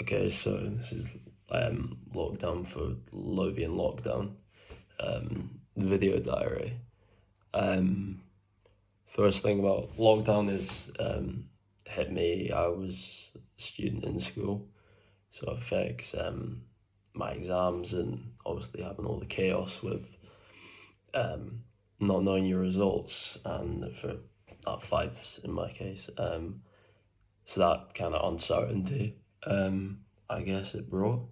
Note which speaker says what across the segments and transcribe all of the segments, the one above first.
Speaker 1: Okay, so this is lockdown for Lothian lockdown. Video diary. Um, First thing about lockdown is hit me. I was a student in school, so it affects my exams and obviously having all the chaos with um, not knowing your results and for fives in my case. So that kind of uncertainty, I guess it brought.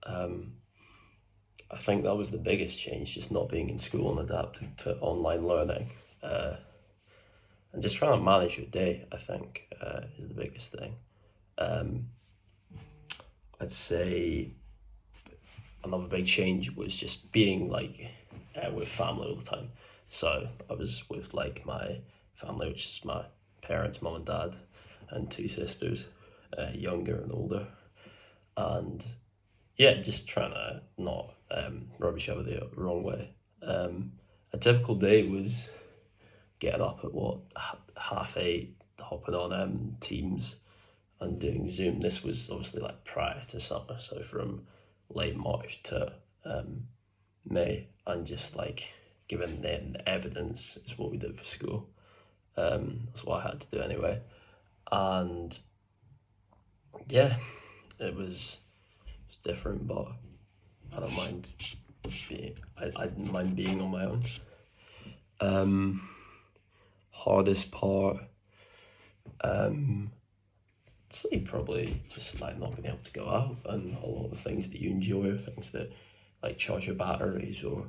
Speaker 1: Um, I think that was the biggest change, just not being in school and adapting to online learning. And just trying to manage your day, I think, is the biggest thing. Um, I'd say another big change was just being like with family all the time. So I was with like my family, which is my parents, mum and dad, and two sisters, younger and older. And yeah, just trying to not rub each other the wrong way. A typical day was getting up at what 8:30, hopping on Teams and doing Zoom. This was obviously like prior to summer, so from late March to May, and just like giving them evidence is what we did for school. That's what I had to do anyway, and yeah, it was different, but I don't mind being. I didn't mind being on my own. Um, Hardest part, um, I'd say probably just like not being able to go out and a lot of the things that you enjoy are things that like charge your batteries or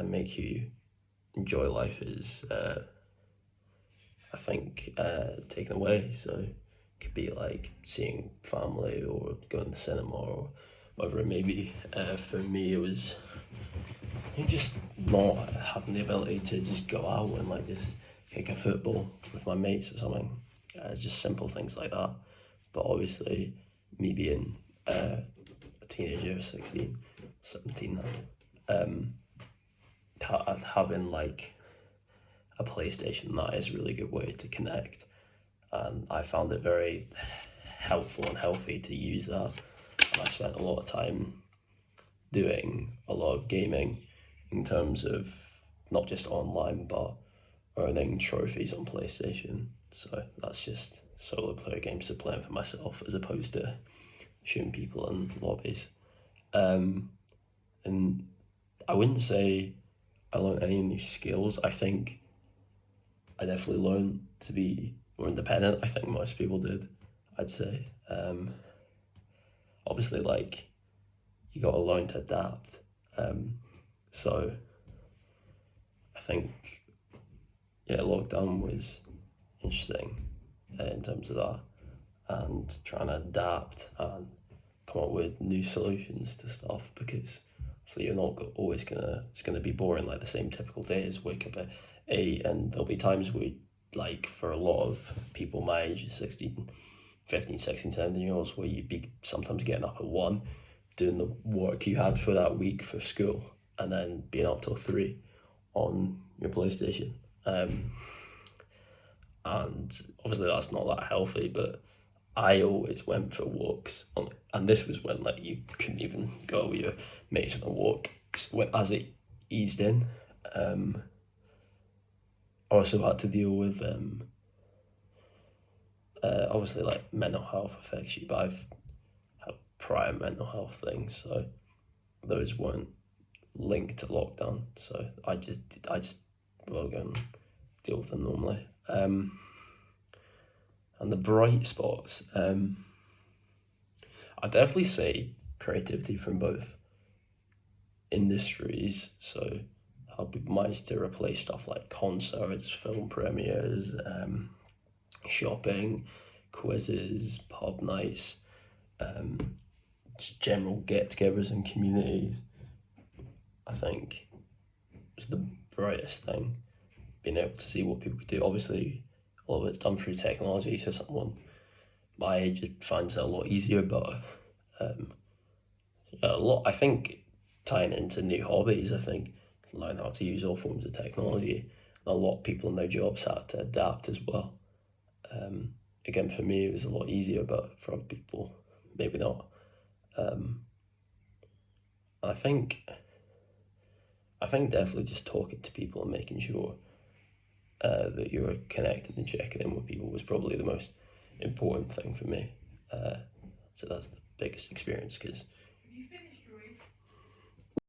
Speaker 1: make you enjoy life is I think taken away. So it could be like seeing family or going to the cinema or whatever it may be. For me, it was just not having the ability to just go out and like just kick a football with my mates or something. Just simple things like that. But obviously, me being a teenager, 16, 17 now, having like a PlayStation, that is a really good way to connect. And I found it very helpful and healthy to use that. And I spent a lot of time doing a lot of gaming in terms of not just online, but earning trophies on PlayStation. So that's just solo player games, so playing for myself as opposed to shooting people in lobbies. And I wouldn't say I learned any new skills. I think I definitely learned to be more independent. I think most people did, I'd say. Obviously, like, you got to learn to adapt. So I think, yeah, lockdown was interesting in terms of that and trying to adapt and come up with new solutions to stuff because obviously you're not always it's gonna be boring like the same typical days. Wake up at 8 and there'll be times like for a lot of people my age, 16, 15, 16, 17 year olds, where you'd be sometimes getting up at 1 doing the work you had for that week for school and then being up till 3 on your PlayStation. And obviously that's not that healthy, but I always went for walks and this was when like you couldn't even go with your mates on a walk. As it eased in, I also had to deal with obviously like mental health affects you, but I've had prior mental health things, so those weren't linked to lockdown. So I just will go and deal with them normally. And the bright spots, I'd definitely say creativity from both industries. So how people managed to replace stuff like concerts, film premieres, shopping, quizzes, pub nights, just general get-togethers and communities. I think was the brightest thing, being able to see what people could do. Obviously, a lot of it's done through technology, so someone my age finds it a lot easier, but a lot, I think, tying into new hobbies, I think, learn how to use all forms of technology. A lot of people in their jobs had to adapt as well. Again, for me, it was a lot easier, but for other people, maybe not. I think definitely just talking to people and making sure that you were connected and checking in with people was probably the most important thing for me. So that's the biggest experience, because